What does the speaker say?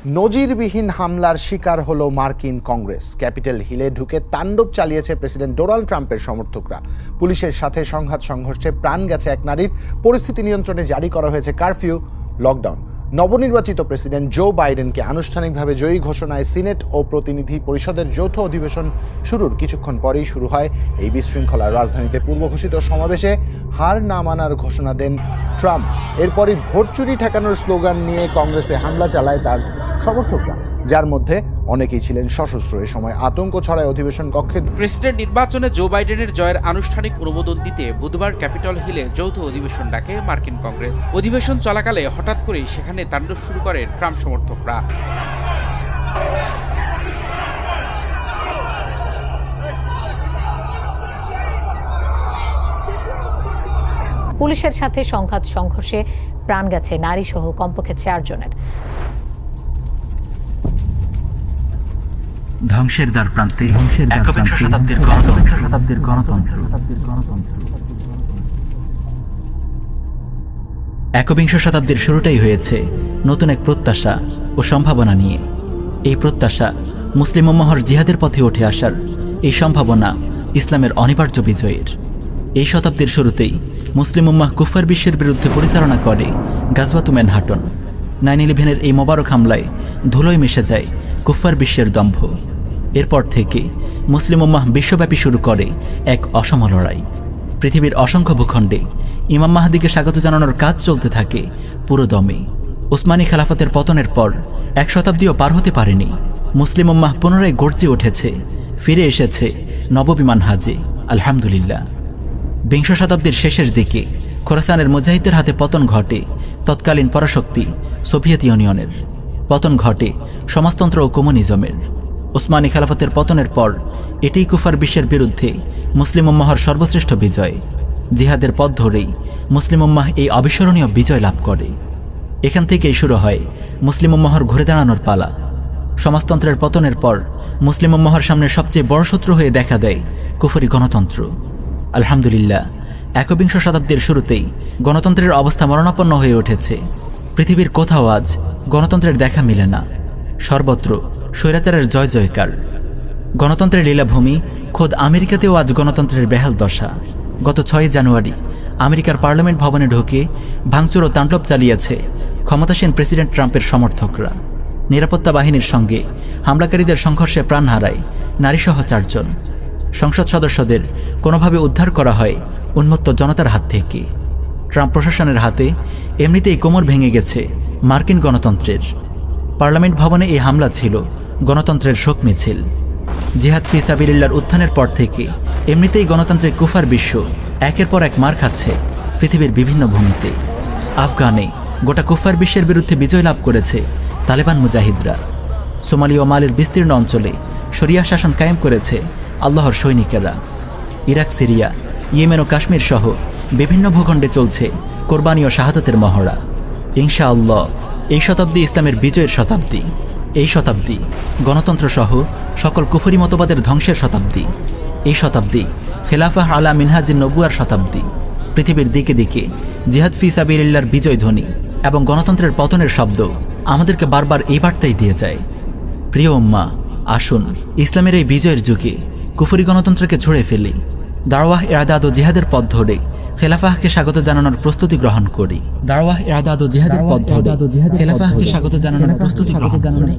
নজিরবিহীন হামলার শিকার হলো মার্কিন কংগ্রেস। ক্যাপিটল হিলে ঢুকে তাণ্ডব চালিয়েছে প্রেসিডেন্ট ডোনাল্ড ট্রাম্পের সমর্থকরা। পুলিশের সাথে সংঘর্ষে প্রাণ গেছে এক নারীর। পরিস্থিতি নিয়ন্ত্রণে জারি করা হয়েছে কারফিউ, লকডাউন। নবনির্বাচিত প্রেসিডেন্ট জো বাইডেনকে আনুষ্ঠানিকভাবে জয়ী ঘোষণায় সিনেট ও প্রতিনিধি পরিষদের যৌথ অধিবেশন শুরুর কিছুক্ষণ পরেই শুরু হয় এই বিশৃঙ্খলা। রাজধানীতে পূর্ব ঘোষিত সমাবেশে হার না মানার ঘোষণা দেন ট্রাম্প। এরপরই ভোট চুরি ঠেকানোর স্লোগান নিয়ে কংগ্রেসে হামলা চালায় তার সমর্থকরা, যার মধ্যে অনেকেই ছিলেন সশস্ত্র। এ সময় আতঙ্ক ছড়ায় অধিবেশন কক্ষে। প্রেসিডেন্ট নির্বাচনে জো বাইডেনের জয়ের আনুষ্ঠানিক অনুমোদন দিতে বুধবার ক্যাপিটল হিলে যৌথ অধিবেশন ডাকে মার্কিন কংগ্রেস। অধিবেশন চলাকালে হঠাৎ করেই সেখানে তাণ্ডব শুরু করে ট্রাম্প সমর্থকরা। পুলিশের সাথে সংঘর্ষে প্রাণ গেছে নারী সহ কমপক্ষে 4 জনের। ধ্বংসের দ্বার প্রান্তে একবিংশ শতাব্দীর গণতন্ত্র। একবিংশ শতাব্দীর শুরুটাই হয়েছে নতুন এক প্রত্যাশা ও সম্ভাবনা নিয়ে। এই প্রত্যাশা মুসলিম উম্মাহর জিহাদের পথে উঠে আসার, এই সম্ভাবনা ইসলামের অনিবার্য বিজয়ের। এই শতাব্দীর শুরুতেই মুসলিম উম্মাহ কুফার বিশ্বের বিরুদ্ধে পরিচালনা করে গাজওয়াত ম্যানহাটন। 9/11-এর এই মোবারক হামলায় ধুলোয় মিশে যায় কুফার বিশ্বের দম্ভ। এরপর থেকে মুসলিম উম্মাহ বিশ্বব্যাপী শুরু করে এক অসম লড়াই। পৃথিবীর অসংখ্য ভূখণ্ডে ইমাম মাহদিকে স্বাগত জানানোর কাজ চলতে থাকে পুরো দমে। উসমানী খেলাফতের পতনের পর 1 শতাব্দীও পার হতে পারেনি, মুসলিম উম্মাহ পুনরায় গর্জে উঠেছে, ফিরে এসেছে নববী মানহাজে, আলহামদুলিল্লাহ। বিংশ শতাব্দীর শেষের দিকে খোরাসানের মুজাহিদদের হাতে পতন ঘটে তৎকালীন পরাশক্তি সোভিয়েত ইউনিয়নের। পতন ঘটে সমাজতন্ত্র ও কমিউনিজমের। উসমানী খেলাফতের পতনের পর এটিই কুফার বিশ্বের বিরুদ্ধে মুসলিম উম্মাহর সর্বশ্রেষ্ঠ বিজয়। জিহাদের পথ ধরেই মুসলিম উম্মাহ এই অবিস্মরণীয় বিজয় লাভ করে। এখান থেকেই শুরু হয় মুসলিম উম্মাহর ঘুরে দাঁড়ানোর পালা। সমাজতন্ত্রের পতনের পর মুসলিম উম্মাহর সামনে সবচেয়ে বড় শত্রু হয়ে দেখা দেয় কুফরি গণতন্ত্র। আলহামদুলিল্লাহ, একবিংশ শতাব্দীর শুরুতেই গণতন্ত্রের অবস্থা মরণাপন্ন হয়ে উঠেছে। পৃথিবীর কোথাও আজ গণতন্ত্রের দেখা মিলে না, সর্বত্র স্বৈরাচারের জয় জয়কার। গণতন্ত্রের লীলাভূমি খোদ আমেরিকাতেও আজ গণতন্ত্রের বেহাল দশা। গত 6 জানুয়ারি আমেরিকার পার্লামেন্ট ভবনে ঢুকে ভাঙচুর ও তাণ্ডব চালিয়েছে ক্ষমতাসীন প্রেসিডেন্ট ট্রাম্পের সমর্থকরা। নিরাপত্তা বাহিনীর সঙ্গে হামলাকারীদের সংঘর্ষে প্রাণ হারায় নারীসহ 4 জন। সংসদ সদস্যদের কোনোভাবে উদ্ধার করা হয় উন্মত্ত জনতার হাত থেকে। ট্রাম্প প্রশাসনের হাতে এমনিতেই কোমর ভেঙে গেছে মার্কিন গণতন্ত্রের। পার্লামেন্ট ভবনে এই হামলা ছিল গণতন্ত্রের শোক মিছিল। জিহাদ ফি সাবিলিল্লাহর উত্থানের পর থেকে এমনিতেই গণতন্ত্রের কুফার বিশ্ব একের পর এক মার খাচ্ছে পৃথিবীর বিভিন্ন ভূমিতে। আফগানে গোটা কুফার বিশ্বের বিরুদ্ধে বিজয় লাভ করেছে তালেবান মুজাহিদরা। সোমালি ও মালির বিস্তীর্ণ অঞ্চলে শরিয়া শাসন কায়েম করেছে আল্লাহর সৈনিকেরা। ইরাক, সিরিয়া, ইয়েমেন ও কাশ্মীর সহ বিভিন্ন ভূখণ্ডে চলছে কোরবানি ও শাহাদাতের মহড়া। ইনশাআল্লাহ এই শতাব্দী ইসলামের বিজয়ের শতাব্দী। এই শতাব্দী গণতন্ত্র সহ সকল কুফরি মতবাদের ধ্বংসের শতাব্দী। এই শতাব্দী খেলাফাহ আলা মিনহাজিন নবুয়ার শতাব্দী। পৃথিবীর দিকে দিকে জিহাদ ফি সাবিলিল্লাহর বিজয় ধ্বনি এবং গণতন্ত্রের পতনের শব্দ আমাদেরকে বারবার এই বার্তাই দিয়ে যায়। প্রিয় উম্মাহ, আসুন ইসলামের এই বিজয়ের যুগে কুফরি গণতন্ত্রকে ছুঁড়ে ফেলি। দাওয়াহ ইরাদাদ ও জিহাদের পথ ধরে খেলাফাহকে স্বাগত জানানোর প্রস্তুতি গ্রহণ করি। দাওয়াহ ইরাদাদ ও জিহাদের পথ ধরে খেলাফাহকে স্বাগত জানানোর প্রস্তুতি গ্রহণ করি।